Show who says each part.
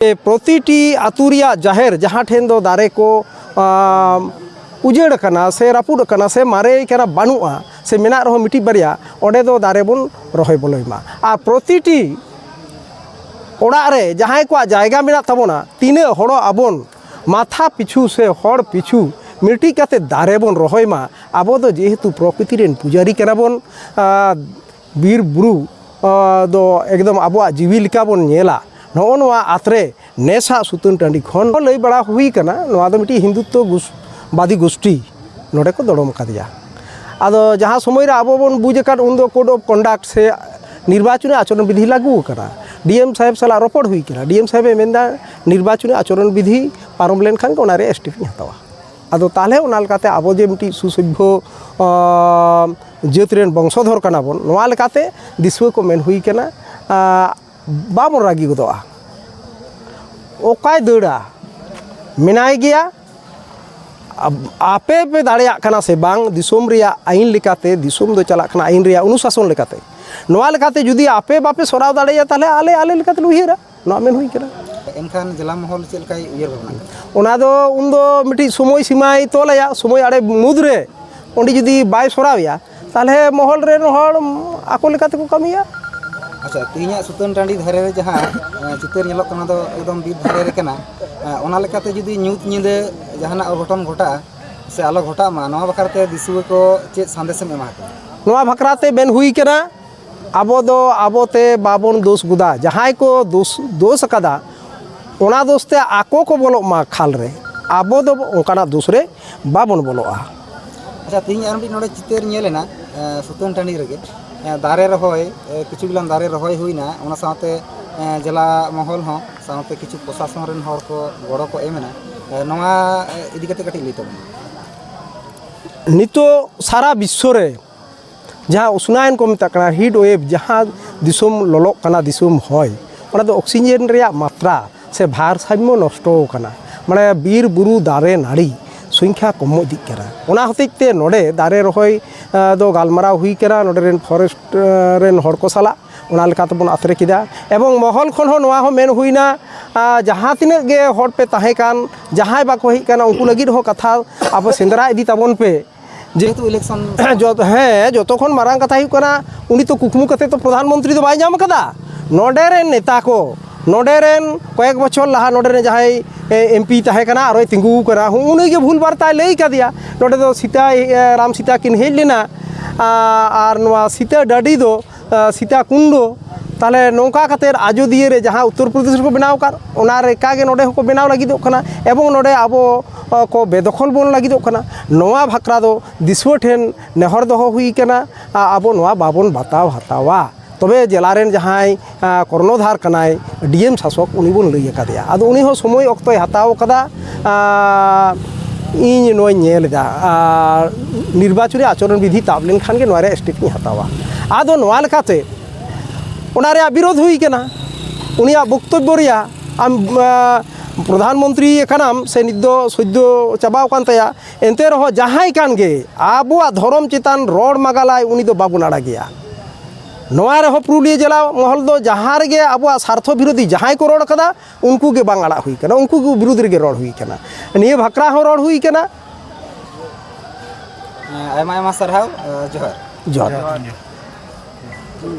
Speaker 1: प्रतिटी आतुरिया जाहेर जहाँ ठेन दो दारे को उजेड़ कना से रापुड कना से मारे कना बानुआ से मेना रहो मिट्टी बरिया ओडे दो दारे बुन रहे बोलोइमा आ प्रतिटी ओड़ा रे जहाँ को जायगा मेना तबोना तीने हड़ो आबोन माथा पिछू से हड़ पिछू मिट्टी काते दारे बन रहोइमा आबो दो जेहेतु प्रकृति रेन पुजारी कना बोन बीर बुरु दो एकदम आबो जीवी लिका बोन नेला नों नोआ आत्रे नेसा सुतन टांडी खन लई बड़ा हुई कना नोआ दो मिट्टी हिंदुत्व बादी गोष्ठी नोडे को दड़म कादिया आदो जहाँ समय रे आबो बन बुझ काट उन दो कोड ऑफ कंडक्ट से निर्वाचन आचरण विधि लागू करा डीएम साहेब साला रपड़ हुई कना डीएम साहेब मेंदा निर्वाचन आचरण विधि पारम लेन खान ओना रे स्टेप हतावा आदो ताले ओना लकाते आबो जे मिट्टी सुसभ्य जेत रेन वंशधर कना बन नोआ लकाते दिसुआ को मेन हुई कना बाबन रागी गोदोआ ओकाय दड़ा मेनाय गया आपे पे दाड़ेया कना से बांग दिसोम रिया आईन लेकाते दिसोम दो चला कना आईन रिया अनुशासन लेकाते नोआ लेकाते जुदी आपे बापे सराव दाड़ेया ताले आले आले लेकाते उयहरा नोआ मेन हुई कना
Speaker 2: एनखान जिला महल चेल काई उयहर भावना
Speaker 1: ओना दो उन दो मिट्टी समय सीमाय तोलया समय आड़े मुद्रे ओंडी जुदी बाय सरावया ताले महल रेन हड़ आको लेकाते को कमिया
Speaker 2: अच्छा तीन सुतन टाँडी धारे रे जहाँ चितर नेलोग कना दो एकदम बीर धारे रे कना ओना लेकाते जुदी ᱧᱩᱛ ᱧᱤᱫᱟᱹ जहाना अघटन घटा से आलो घटा मा नवा बखरते दिसुआ को चेत संदेशम एमा
Speaker 1: नवा भकराते बेन हुई कना आबो दो आबोते बाबन दोष गुदा जहां को दोष कदा ओना दोस्ते आको को बोलो मा खाल रे आबो दो ओकाना दूसरे बाबन बोलोआ
Speaker 2: अच्छा तीन आर नोडे चितर नेलेना सुतन टाँडी रेगे दारे रहोय किछु गिलान दारे रहोय हुईना ओना साथे जिला महल हो साथे किछु प्रशासन रेन हर को गड़ो को एमेना नोआ इदी कते कटी लई तबन
Speaker 1: नितो सारा विश्व रे जहाँ उष्णायन को मेता हिट वेव जहाँ दिसोम ललो कना दिसोम होय ओना दो ऑक्सीजन रेया मात्रा से भारसाम्य नष्टो कना माने बीर बुरु दारे नाड़ी संख्या कम इदी करा ओना हतेते नोडे दारे रहोय दो गालमाराव हुई करा नोडे रेन फॉरेस्ट रेन हड़ को साला ओना लेकाते बन आतरे किदा एवं महल खन हो नोआ हो मेन हुईना जहाँ तिने गे हड़ पे ताहे कान जहाँ बाको हेज काना उनको लगिद हो कथा अब सेंद्रा इदी ताबन पे
Speaker 2: जेहेतु इलेक्शन
Speaker 1: जो हाँ जो खन मारांग कथा हुई कना उनी तो कुकमु कते तो प्रधानमंत्री तो बाय जाम कदा नोडे रेन नेता को नोडे रेन कयेक बछर लहा नोडे रेन जहाय एमपी ताहे कना आरोय तिंगु करा उनी के भूल बार्ता लई का दिया नोडे दो सीता राम सीता किन हेज लेना आर नोआ सीता डाडी दो सीता कुंडो ताले नौका खातिर आजोदिया रे जहाँ उत्तर प्रदेश को बनाव कर ओना रे कागे नोडे को बनाव लागिदो कना एवं नोडे आबो को बेदखल बन लागिदो कना नोआ भाकरा दो दिसुआ ठेन नेहर दोहो हुई कना आबो नोआ बाबन बाताव हतावा तबे जिला रेन जहां कर्णधार कनाय डीएम शासक उनी बन लई कादिया आदो उनी हो समय अक्तय हताव कदा इन नोय नेलदा निर्वाचन आचरण विधि ताब लेन खान के नोरे स्टेप हतावा आदो नोआ लेकाते ओना रे विरोध हुई कना उनिया बक्तव्य रिया आम प्रधानमंत्री एकानाम से निदो सद्य चाबाव कान तया एनते रहो जहां कान गे आबुआ धर्म चेतान रोड मागालाय उनी दो बाबुन आड़ा गया नोआ रे हो पुरुलिया जिला महल दो जहां रे गे आबुआ स्वार्थ विरोधी जहां को रोड कदा उनको गे बांग आड़ा हुई कना उनको के विरोध रे गे रोड हुई कना निये भाकरा हो रोड हुई कना
Speaker 2: आयमा आयमा सरहाव जोहर
Speaker 1: जोहर